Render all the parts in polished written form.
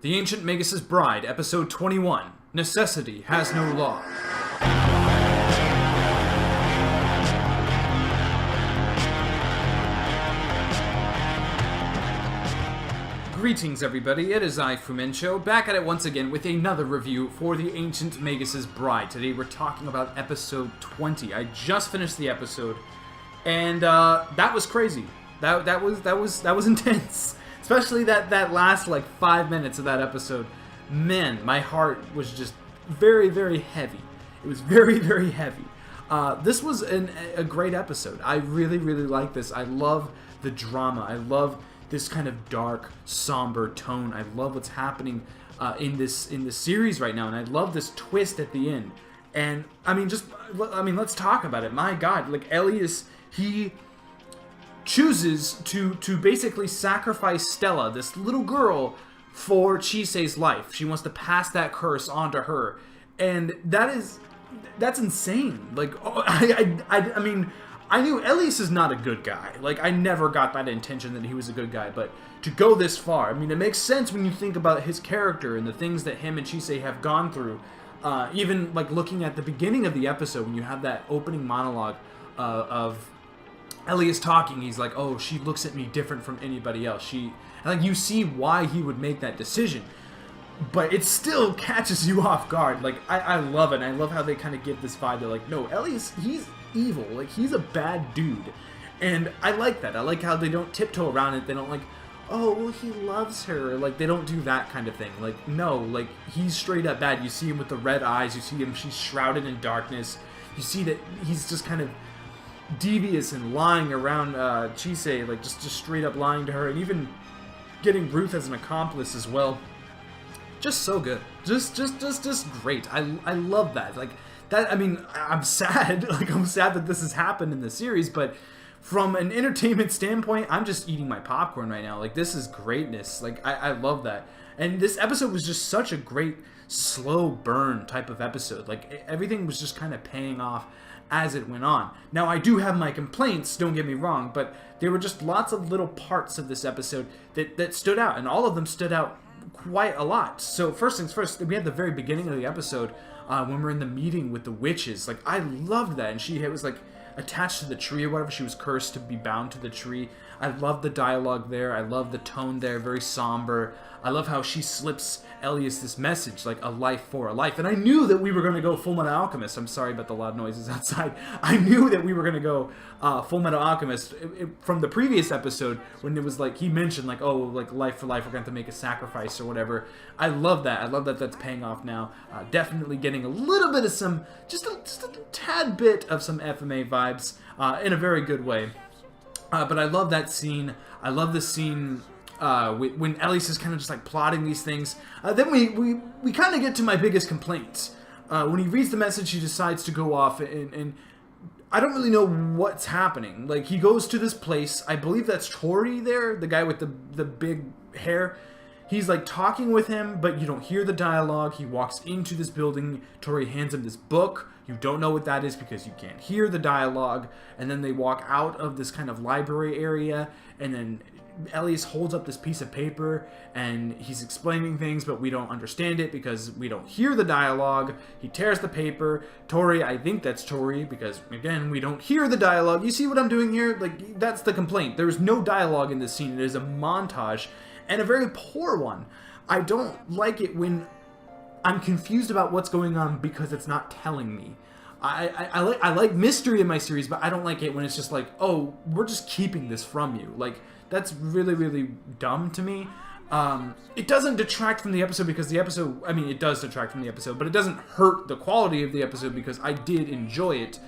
The Ancient Magus Bride, Episode 21, Necessity Has No Law. Greetings everybody, it is I, Fumencho, back at it once again with another review for The Ancient Magus Bride. Today we're talking about Episode 20. I just finished the episode, and that was crazy. That was intense. Especially that last, 5 minutes of that episode. Man, my heart was just very, very heavy. It was very, very heavy. This was a great episode. I really, really like this. I love the drama. I love this kind of dark, somber tone. I love what's happening in this series right now, and I love this twist at the end. And let's talk about it. My God, Elias, he chooses to basically sacrifice Stella, this little girl, for Chisei's life. She wants to pass that curse on to her, and that's insane. I knew Elias is not a good guy. I never got that intention that he was a good guy, but to go this far, it makes sense when you think about his character and the things that him and Chisei have gone through. Even looking at the beginning of the episode, when you have that opening monologue of Elias talking, he's like, oh, she looks at me different from anybody else. You see why he would make that decision, but it still catches you off guard. I love it. I love how they kind of give this vibe. They're like, no, Elias, he's evil. He's a bad dude. And I like that. I like how they don't tiptoe around it. They don't oh, well, he loves her. They don't do that kind of thing. No, he's straight up bad. You see him with the red eyes. You see him, she's shrouded in darkness. You see that he's just kind of devious and lying around Chisei, just straight up lying to her, and even getting Ruth as an accomplice as well. Just so good. Just great. I love that. I'm sad. I'm sad that this has happened in the series, but from an entertainment standpoint, I'm just eating my popcorn right now. This is greatness. I love that. And this episode was just such a great slow burn type of episode. Everything was just kind of paying off as it went on. Now, I do have my complaints, don't get me wrong, but there were just lots of little parts of this episode that stood out, and all of them stood out quite a lot. So first things first, we had the very beginning of the episode when we're in the meeting with the witches. I loved that, and she was attached to the tree or whatever. She was cursed to be bound to the tree. I love the dialogue there. I love the tone there, very somber. I love how she slips Elias this message, a life for a life. And I knew that we were going to go Full Metal Alchemist. I'm sorry about the loud noises outside. I knew that we were going to go Full Metal Alchemist from the previous episode when it was he mentioned life for life, we're going to have to make a sacrifice or whatever. I love that. I love that that's paying off now. Definitely getting a little bit of some, just a tad bit of some FMA vibes in a very good way. But I love that scene. I love the scene when Elias is kind of just plotting these things. Then we kind of get to my biggest complaints. When he reads the message, he decides to go off, and I don't really know what's happening. He goes to this place. I believe that's Tori there, the guy with the big hair. He's talking with him, but you don't hear the dialogue. He walks into this building. Tori hands him this book. You don't know what that is because you can't hear the dialogue. And then they walk out of this kind of library area, and then Elias holds up this piece of paper, and he's explaining things, but we don't understand it because we don't hear the dialogue. He tears the paper. Tori, I think that's Tori, because, again, we don't hear the dialogue. You see what I'm doing here? That's the complaint. There's no dialogue in this scene. It is a montage, and a very poor one. I don't like it when I'm confused about what's going on because it's not telling me. I like mystery in my series, but I don't like it when it's just oh, we're just keeping this from you. That's really, really dumb to me. It doesn't detract from the episode because the episode, it does detract from the episode, but it doesn't hurt the quality of the episode because I did enjoy it.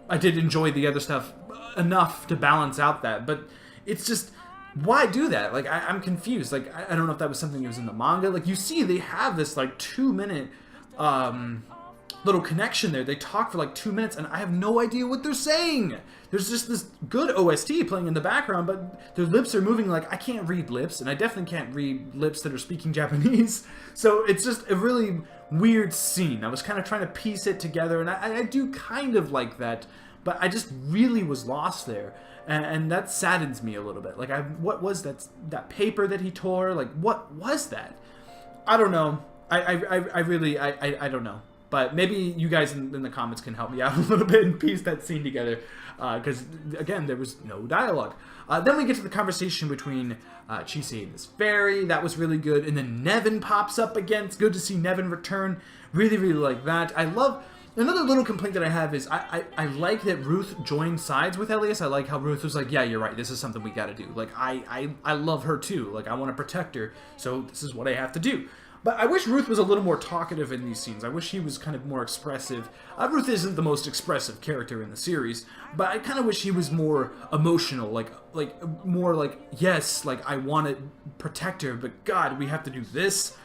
I did enjoy the other stuff enough to balance out that, but it's just, why do that? I'm confused. I don't know if that was something that was in the manga. You see, they have this 2-minute little connection there. They talk for 2 minutes, and I have no idea what they're saying. There's just this good OST playing in the background, but their lips are moving I can't read lips, and I definitely can't read lips that are speaking Japanese. So it's just a really weird scene. I was kind of trying to piece it together, and I do kind of like that, but I just really was lost there. And that saddens me a little bit. What was that paper that he tore? What was that? I don't know. I really I don't know. But maybe you guys in the comments can help me out a little bit and piece that scene together. Because, again, there was no dialogue. Then we get to the conversation between Chisei and this fairy. That was really good. And then Nevin pops up again. It's good to see Nevin return. Really, really like that. I love... Another little complaint that I have is I like that Ruth joined sides with Elias. I like how Ruth was like, yeah, you're right. This is something we got to do. Like, I love her too. Like, I want to protect her. So this is what I have to do. But I wish Ruth was a little more talkative in these scenes. I wish he was kind of more expressive. Ruth isn't the most expressive character in the series, but I kind of wish he was more emotional, like more like, yes, like I want to protect her, but God, we have to do this.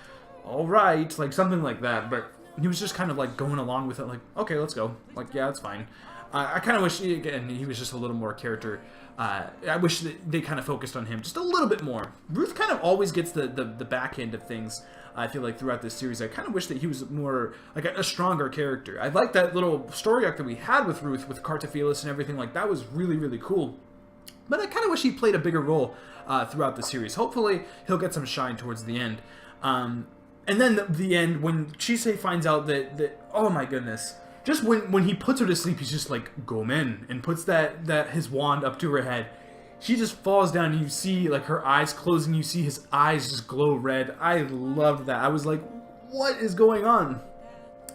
All right, like something like that. But he was just kind of like going along with it, like, okay, let's go. Like, yeah, that's fine. I kind of wish, again, he was just a little more character. I wish that they kind of focused on him just a little bit more. Ruth kind of always gets the back end of things. I feel like throughout this series, I kind of wish that he was more like a stronger character. I like that little story arc that we had with Ruth, with Cartaphilis and everything. Like, that was really, really cool. But I kind of wish he played a bigger role throughout the series. Hopefully, he'll get some shine towards the end. And then the end, when Chisei finds out that oh my goodness, just when he puts her to sleep, he's just like, Gomen, and puts that his wand up to her head. She just falls down, and you see like her eyes closing. You see his eyes just glow red. I loved that. I was like, what is going on?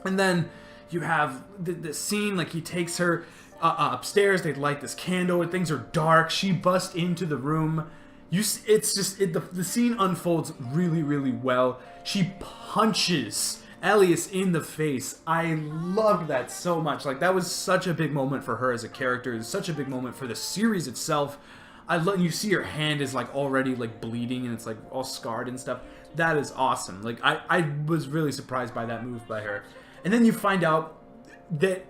And then you have the scene, like he takes her upstairs. They light this candle, and things are dark. She busts into the room. It's just the scene unfolds really, really well. She punches Elias in the face. I loved that so much. Like, that was such a big moment for her as a character. It's such a big moment for the series itself. You see her hand is like already like bleeding, and it's like all scarred and stuff. That is awesome. Like, I was really surprised by that move by her. And then you find out that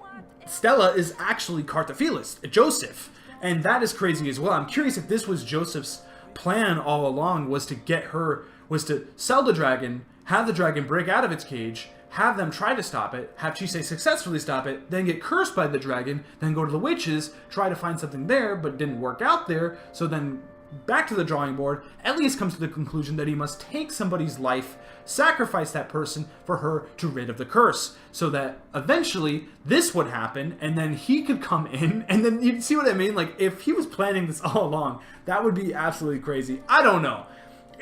Stella is actually Cartaphilis, Joseph. And that is crazy as well. I'm curious if this was Joseph's plan all along, was to sell the dragon, have the dragon break out of its cage, have them try to stop it, have Chisei successfully stop it, then get cursed by the dragon, then go to the witches, try to find something there, but it didn't work out there, so then back to the drawing board. Elias comes to the conclusion that he must take somebody's life, sacrifice that person for her to rid of the curse, so that eventually this would happen, and then he could come in, and then you see what I mean? Like, if he was planning this all along, that would be absolutely crazy. I don't know.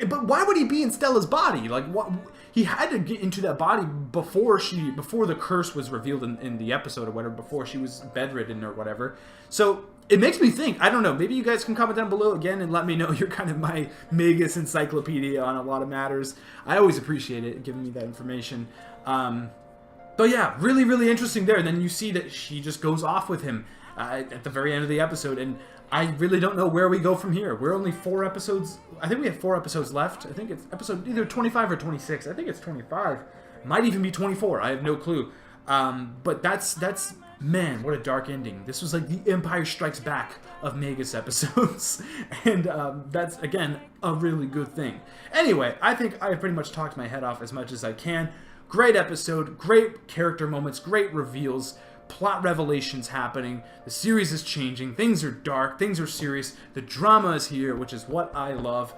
But why would he be in Stella's body? Like, what? He had to get into that body before the curse was revealed in the episode or whatever, before she was bedridden or whatever. So it makes me think. I don't know. Maybe you guys can comment down below again and let me know. You're kind of my Magus encyclopedia on a lot of matters. I always appreciate it, giving me that information. But yeah, really, really interesting there. And then you see that she just goes off with him at the very end of the episode, and I really don't know where we go from here. We're only 4 episodes. I think we have 4 episodes left. I think it's episode either 25 or 26. I think it's 25. Might even be 24. I have no clue. But that's man, what a dark ending. This was like the Empire Strikes Back of Magus episodes. And that's, again, a really good thing. Anyway, I think I pretty much talked my head off as much as I can. Great episode, great character moments, great reveals, plot revelations happening, the series is changing, things are dark, things are serious, the drama is here, which is what I love.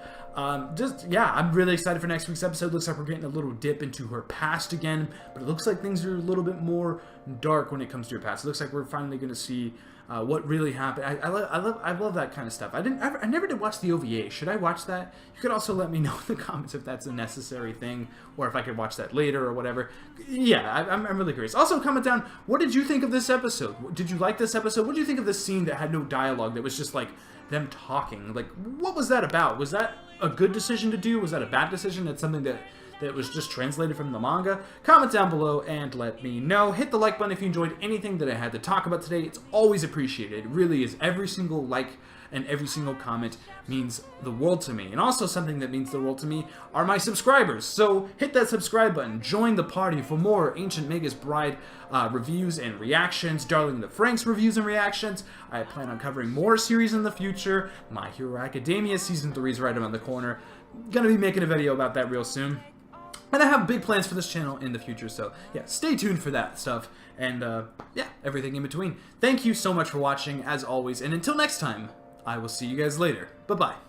Yeah, I'm really excited for next week's episode. Looks like we're getting a little dip into her past again, but it looks like things are a little bit more dark when it comes to her past. It looks like we're finally going to see what really happened. I love that kind of stuff. I never did watch the OVA. Should I watch that? You could also let me know in the comments if that's a necessary thing, or if I could watch that later or whatever. Yeah, I'm really curious. Also, comment down, what did you think of this episode? Did you like this episode? What did you think of this scene that had no dialogue, that was just like them talking? Like, what was that about? Was that a good decision to do? Was that a bad decision? That's something that was just translated from the manga? Comment down below and let me know. Hit the like button if you enjoyed anything that I had to talk about today. It's always appreciated. It really is. Every single like and every single comment means the world to me. And also something that means the world to me are my subscribers. So hit that subscribe button. Join the party for more Ancient Magus Bride reviews and reactions. Darling the Franxx reviews and reactions. I plan on covering more series in the future. My Hero Academia Season 3 is right around the corner. Gonna be making a video about that real soon. And I have big plans for this channel in the future, so yeah, stay tuned for that stuff, and yeah, everything in between. Thank you so much for watching, as always, and until next time, I will see you guys later. Bye-bye.